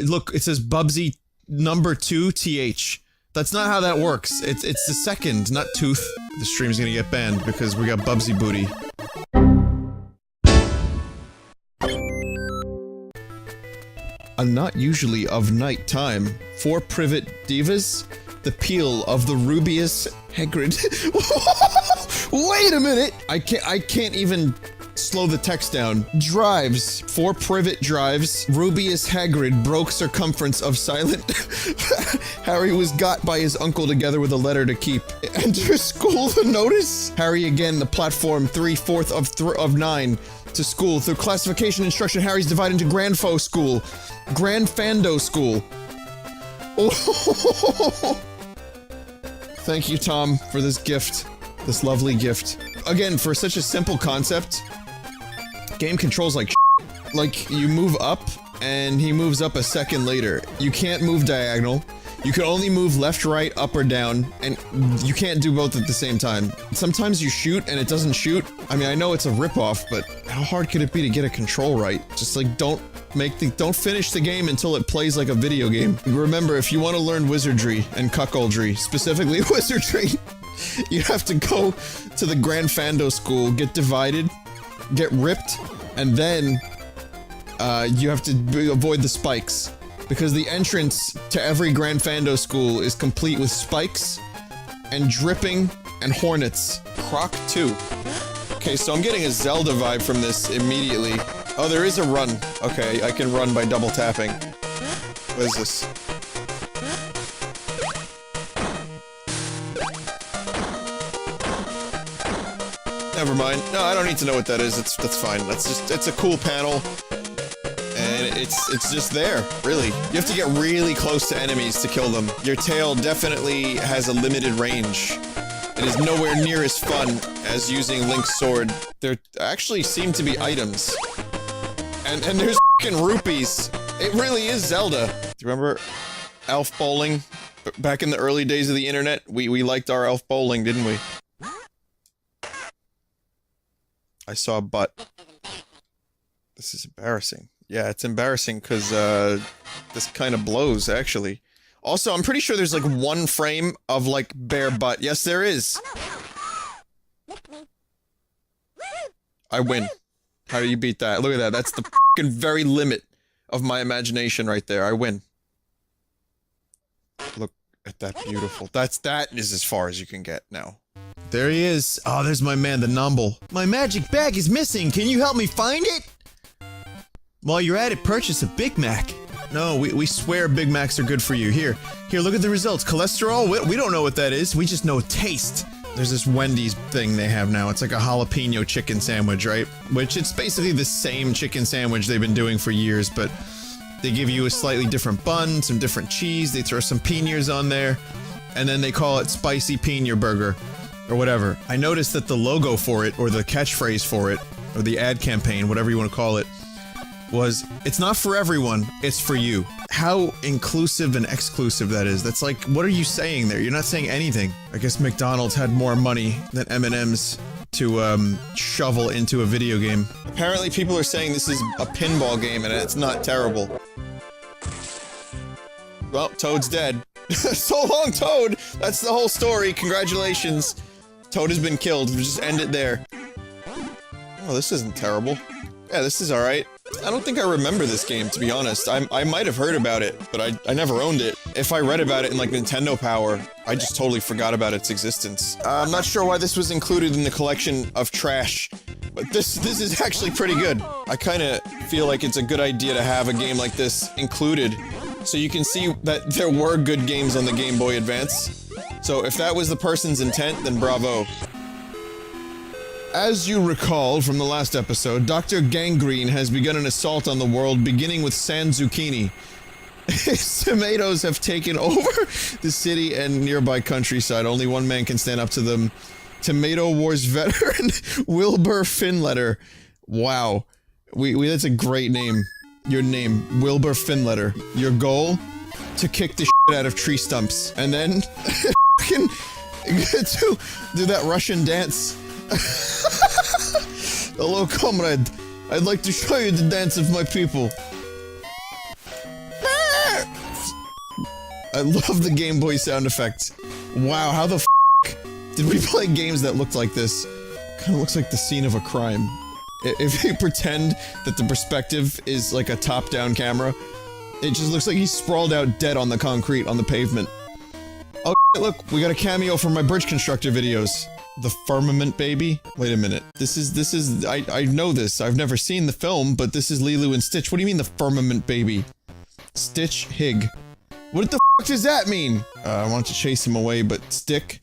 Look, it says Bubsy number 2 TH. That's not how that works. It's the second, not tooth. The stream's gonna get banned because we got Bubsy booty. A not usually of night time. 4 privet divas. The peel of the rubious Hagrid. Wait a minute! I can't even slow the text down. Drives. 4 privet drives. Rubious Hagrid broke circumference of silent. Harry was got by his uncle together with a letter to keep. Enter school the notice. Harry again the platform 3/4 of 9. To school. Through classification instruction, Harry's divided into Grandfo School. Grandfando School. Oh. Thank you, Tom, for this gift. This lovely gift. Again, for such a simple concept, game controls like shit. Like, you move up, and he moves up a second later. You can't move diagonal. You can only move left, right, up, or down, and you can't do both at the same time. Sometimes you shoot, and it doesn't shoot. I mean, I know it's a ripoff, but how hard could it be to get a control right? Just like, don't finish the game until it plays like a video game. Remember, if you want to learn wizardry and cuckoldry, specifically wizardry, you have to go to the Grandfando School, get divided, get ripped, and then, you have to avoid the spikes. Because the entrance to every Grandfando School is complete with spikes, and dripping, and hornets. Croc 2. Okay, so I'm getting a Zelda vibe from this immediately. Oh, there is a run. Okay, I can run by double tapping. What is this? Never mind. No, I don't need to know what that is. That's fine. It's a cool panel. And it's just there, really. You have to get really close to enemies to kill them. Your tail definitely has a limited range. It is nowhere near as fun as using Link's sword. There actually seem to be items. And there's f***ing rupees. It really is Zelda. Do you remember Elf Bowling? Back in the early days of the internet, we liked our Elf Bowling, didn't we? I saw a butt. This is embarrassing. Yeah, it's embarrassing because, this kind of blows, actually. Also, I'm pretty sure there's, like, 1 frame of, like, bare butt. Yes, there is! I win. How do you beat that? Look at that. That's the f***ing very limit of my imagination right there. I win. Look at that beautiful... That is as far as you can get now. There he is. Oh, there's my man, the Nomble. My magic bag is missing. Can you help me find it? While you're at it, purchase a Big Mac. No, we swear Big Macs are good for you. Here, look at the results. Cholesterol? We don't know what that is. We just know taste. There's this Wendy's thing they have now. It's like a jalapeno chicken sandwich, right? Which it's basically the same chicken sandwich they've been doing for years, but they give you a slightly different bun, some different cheese, they throw some piñas on there, and then they call it Spicy Piña Burger, or whatever. I noticed that the logo for it, or the catchphrase for it, or the ad campaign, whatever you want to call it, was, it's not for everyone, it's for you. How inclusive and exclusive that is. That's like, what are you saying there? You're not saying anything. I guess McDonald's had more money than M&M's to, shovel into a video game. Apparently people are saying this is a pinball game and it's not terrible. Well, Toad's dead. So long, Toad! That's the whole story, congratulations. Toad has been killed, we'll just end it there. Oh, this isn't terrible. Yeah, this is alright. I don't think I remember this game, to be honest. I might have heard about it, but I never owned it. If I read about it in, like, Nintendo Power, I just totally forgot about its existence. I'm not sure why this was included in the collection of trash, but this is actually pretty good. I kinda feel like it's a good idea to have a game like this included, so you can see that there were good games on the Game Boy Advance. So if that was the person's intent, then bravo. As you recall from the last episode, Dr. Gangrene has begun an assault on the world, beginning with San Zucchini. His tomatoes have taken over the city and nearby countryside. Only one man can stand up to them. Tomato Wars veteran Wilbur Finletter. Wow. That's a great name. Your name, Wilbur Finletter. Your goal? To kick the shit out of tree stumps. And then do that Russian dance. Hello, comrade. I'd like to show you the dance of my people. I love the Game Boy sound effect. Wow, how the f did we play games that looked like this? Kinda looks like the scene of a crime. If you pretend that the perspective is like a top-down camera, it just looks like he's sprawled out dead on the concrete on the pavement. Oh, look, we got a cameo from my bridge constructor videos. The Firmament Baby? Wait a minute. This is, I know this. I've never seen the film, but this is Lilo and Stitch. What do you mean the Firmament Baby? Stitch Hig. What the f does that mean? I want to chase him away, but Stick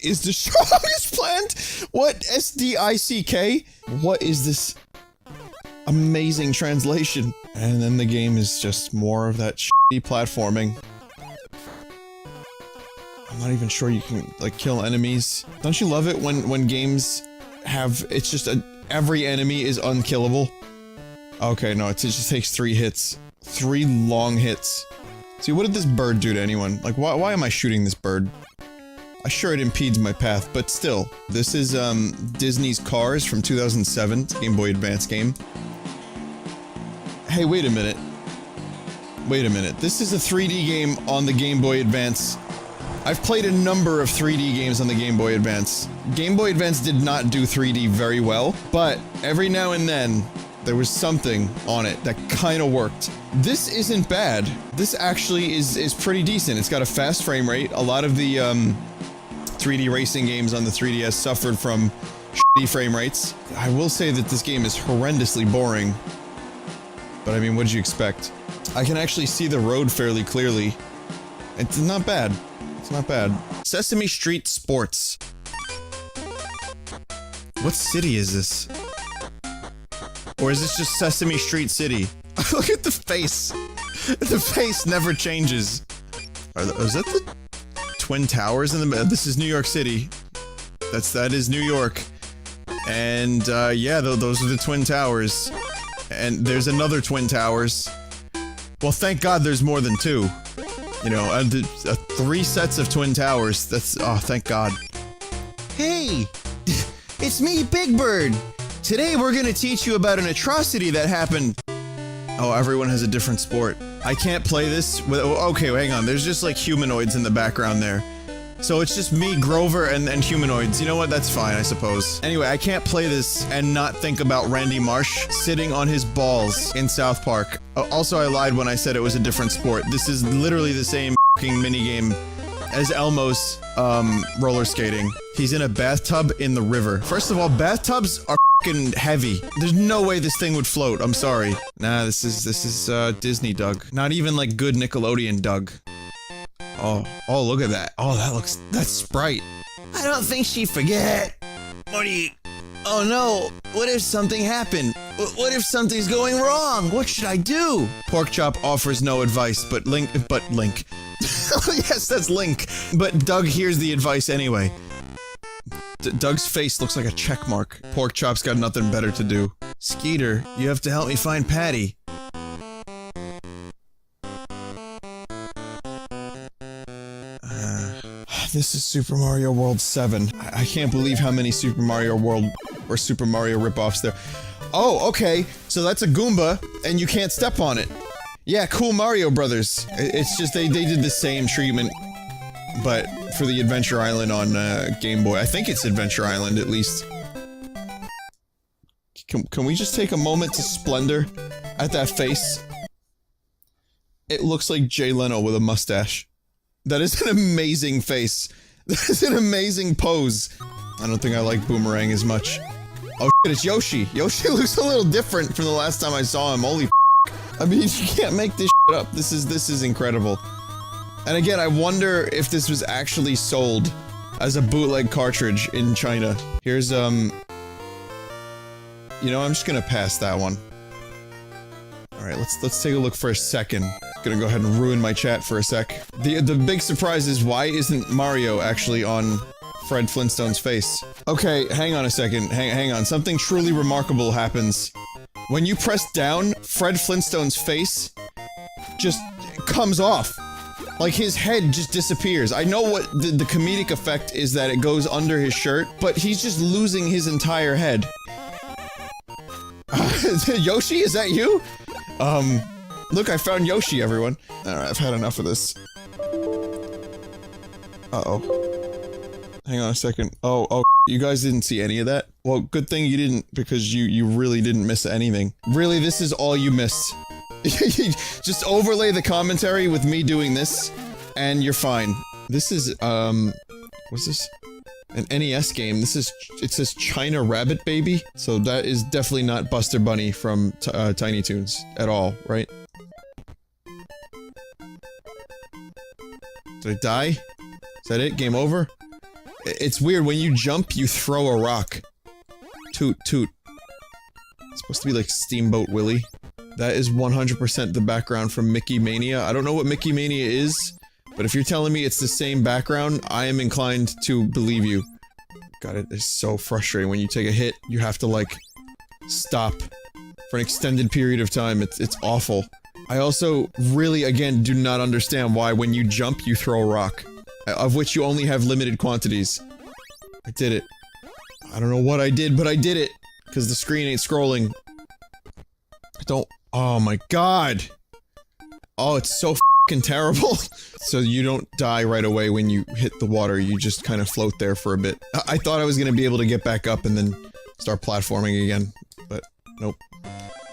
is the strongest plant? What? S-D-I-C-K? What is this amazing translation? And then the game is just more of that shitty platforming. I'm not even sure you can, like, kill enemies. Don't you love it when games have, it's just every enemy is unkillable? Okay, no, it just takes 3 hits. 3 long hits. See, what did this bird do to anyone? Like, why am I shooting this bird? I'm sure it impedes my path, but still. This is, Disney's Cars from 2007, Game Boy Advance game. Hey, wait a minute. Wait a minute. This is a 3D game on the Game Boy Advance. I've played a number of 3D games on the Game Boy Advance. Game Boy Advance did not do 3D very well, but every now and then, there was something on it that kinda worked. This isn't bad. This actually is pretty decent. It's got a fast frame rate. A lot of the, 3D racing games on the 3DS suffered from shitty frame rates. I will say that this game is horrendously boring. But I mean, what did you expect? I can actually see the road fairly clearly. It's not bad. It's not bad. Sesame Street Sports. What city is this? Or is this just Sesame Street City? Look at the face! The face never changes. Is that the Twin Towers in the middle? This is New York City. That is New York. And, yeah, those are the Twin Towers. And there's another Twin Towers. Well, thank God there's more than 2. You know, 3 sets of Twin Towers. That's, oh, thank God. Hey! It's me, Big Bird! Today we're gonna teach you about an atrocity that happened. Oh, everyone has a different sport. I can't play this with- okay, hang on, there's just like humanoids in the background there. So it's just me, Grover, and humanoids. You know what, that's fine, I suppose. Anyway, I can't play this and not think about Randy Marsh sitting on his balls in South Park. Also, I lied when I said it was a different sport. This is literally the same f***ing minigame as Elmo's, roller skating. He's in a bathtub in the river. First of all, bathtubs are f***ing heavy. There's no way this thing would float, I'm sorry. Nah, this is Disney Doug. Not even like good Nickelodeon Doug. Oh, look at that. Oh, that's Sprite. I don't think she'd forget. Oh no, what if something happened? What if something's going wrong? What should I do? Porkchop offers no advice, but Link. Yes, that's Link. But Doug hears the advice anyway. Doug's face looks like a check mark. Porkchop's got nothing better to do. Skeeter, you have to help me find Patty. This is Super Mario World 7. I can't believe how many Super Mario World or Super Mario ripoffs there. Oh, okay. So that's a Goomba, and you can't step on it. Yeah, cool Mario Brothers. It's just they did the same treatment, but for the Adventure Island on Game Boy. I think it's Adventure Island, at least. Can we just take a moment to splendor at that face? It looks like Jay Leno with a mustache. That is an amazing face. That is an amazing pose. I don't think I like Boomerang as much. Oh shit, it's Yoshi. Yoshi looks a little different from the last time I saw him. Holy f***. I mean, you can't make this shit up. This is incredible. And again, I wonder if this was actually sold as a bootleg cartridge in China. Here's, you know, I'm just gonna pass that one. Alright, let's take a look for a second. Gonna go ahead and ruin my chat for a sec. The big surprise is, why isn't Mario actually on Fred Flintstone's face? Okay, hang on a second. Hang on. Something truly remarkable happens. When you press down, Fred Flintstone's face just comes off. Like, his head just disappears. I know what the comedic effect is, that it goes under his shirt, but he's just losing his entire head. Yoshi, is that you? Look, I found Yoshi, everyone. Alright, I've had enough of this. Uh-oh. Hang on a second. Oh, you guys didn't see any of that? Well, good thing you didn't, because you really didn't miss anything. Really, this is all you missed. Just overlay the commentary with me doing this, and you're fine. This is, what's this? An NES game. This is, it says China Rabbit Baby, so that is definitely not Buster Bunny from Tiny Toons at all, right? Did I die? Is that it? Game over? It's weird, when you jump, you throw a rock. Toot, toot. It's supposed to be like Steamboat Willie. That is 100% the background from Mickey Mania. I don't know what Mickey Mania is, but if you're telling me it's the same background, I am inclined to believe you. God, it is so frustrating. When you take a hit, you have to, like, stop for an extended period of time. It's awful. I also really, again, do not understand why when you jump, you throw a rock. Of which you only have limited quantities. I did it. I don't know what I did, but I did it! Because the screen ain't scrolling. I don't- oh my god! Oh, it's so f***ing terrible. So you don't die right away when you hit the water, you just kind of float there for a bit. I thought I was gonna be able to get back up and then start platforming again, but nope.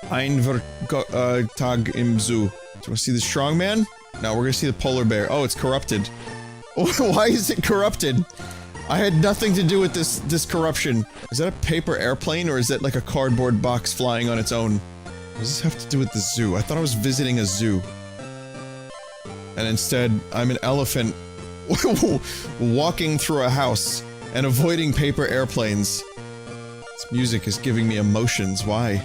Eigenvector im Zoo. Do you wanna see the strongman? No, we're gonna see the polar bear. Oh, it's corrupted. Why is it corrupted? I had nothing to do with this corruption. Is that a paper airplane, or is that like a cardboard box flying on its own? What does this have to do with the zoo? I thought I was visiting a zoo. And instead, I'm an elephant walking through a house and avoiding paper airplanes. This music is giving me emotions, why?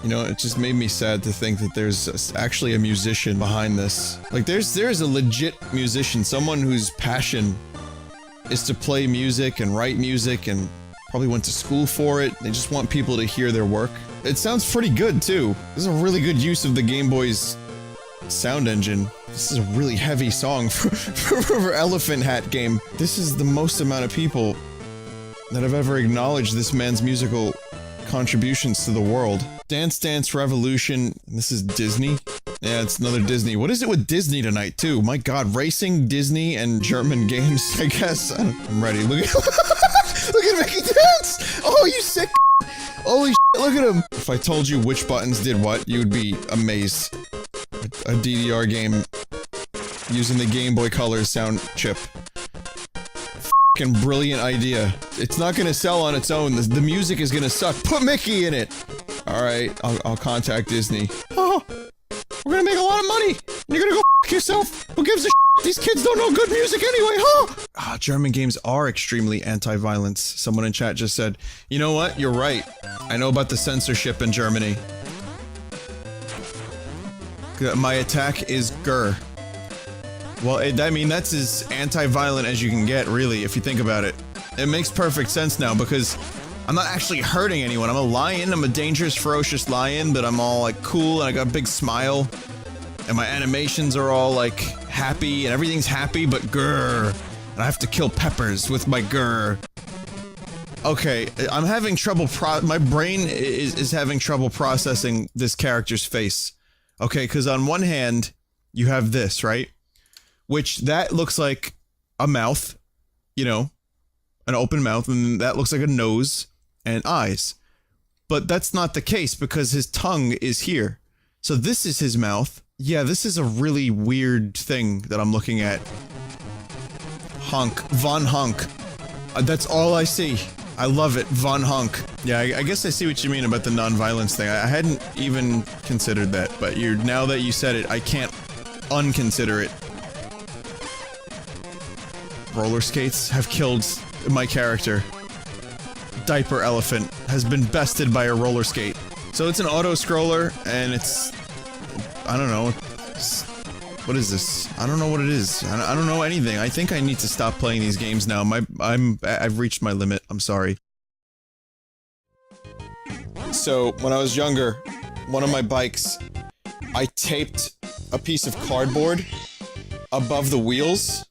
You know, it just made me sad to think that there's actually a musician behind this. Like, there's a legit musician, someone whose passion is to play music and write music and probably went to school for it. They just want people to hear their work. It sounds pretty good, too. This is a really good use of the Game Boy's sound engine. This is a really heavy song for Elephant Hat game. This is the most amount of people that have ever acknowledged this man's musical contributions to the world. Dance Dance Revolution. This is Disney? Yeah, it's another Disney. What is it with Disney tonight, too? My god, racing, Disney, and German games, I guess. I'm ready. Look at- look at Mickey dance! Oh, you sick holy shit, look at him! If I told you which buttons did what, you would be amazed. A DDR game using the Game Boy Color sound chip. Fucking brilliant idea. It's not gonna sell on its own. The music is gonna suck. Put Mickey in it! Alright, I'll contact Disney. Oh! We're gonna make a lot of money! You're gonna go f*** yourself! Who gives a shit? These kids don't know good music anyway, huh? Ah, German games are extremely anti-violence. Someone in chat just said, you know what? You're right. I know about the censorship in Germany. My attack is Grr. Well, I mean, that's as anti-violent as you can get, really, if you think about it. It makes perfect sense now, because I'm not actually hurting anyone. I'm a lion, I'm a dangerous, ferocious lion, but I'm all, like, cool, and I got a big smile. And my animations are all, like, happy, and everything's happy, but grrr. And I have to kill peppers with my grrr. Okay, I'm having trouble my brain is having trouble processing this character's face. Okay, because on one hand, you have this, right? Which, that looks like a mouth, you know, an open mouth, and that looks like a nose and eyes. But that's not the case, because his tongue is here. So this is his mouth. Yeah, this is a really weird thing that I'm looking at. Honk. Von Honk. That's all I see. I love it. Von Honk. Yeah, I guess I see what you mean about the non-violence thing. I hadn't even considered that, but now that you said it, I can't unconsider it. Roller skates have killed my character. Diaper Elephant has been bested by a roller skate. So it's an auto-scroller, and it's... I don't know. What is this? I don't know what it is. I don't know anything. I think I need to stop playing these games now. I've reached my limit. I'm sorry. So, when I was younger, one of my bikes, I taped a piece of cardboard above the wheels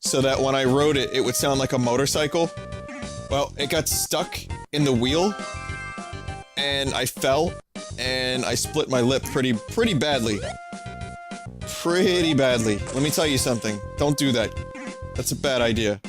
so that when I rode it, it would sound like a motorcycle. Well, it got stuck in the wheel, and I fell, and I split my lip pretty badly. Pretty badly. Let me tell you something. Don't do that. That's a bad idea.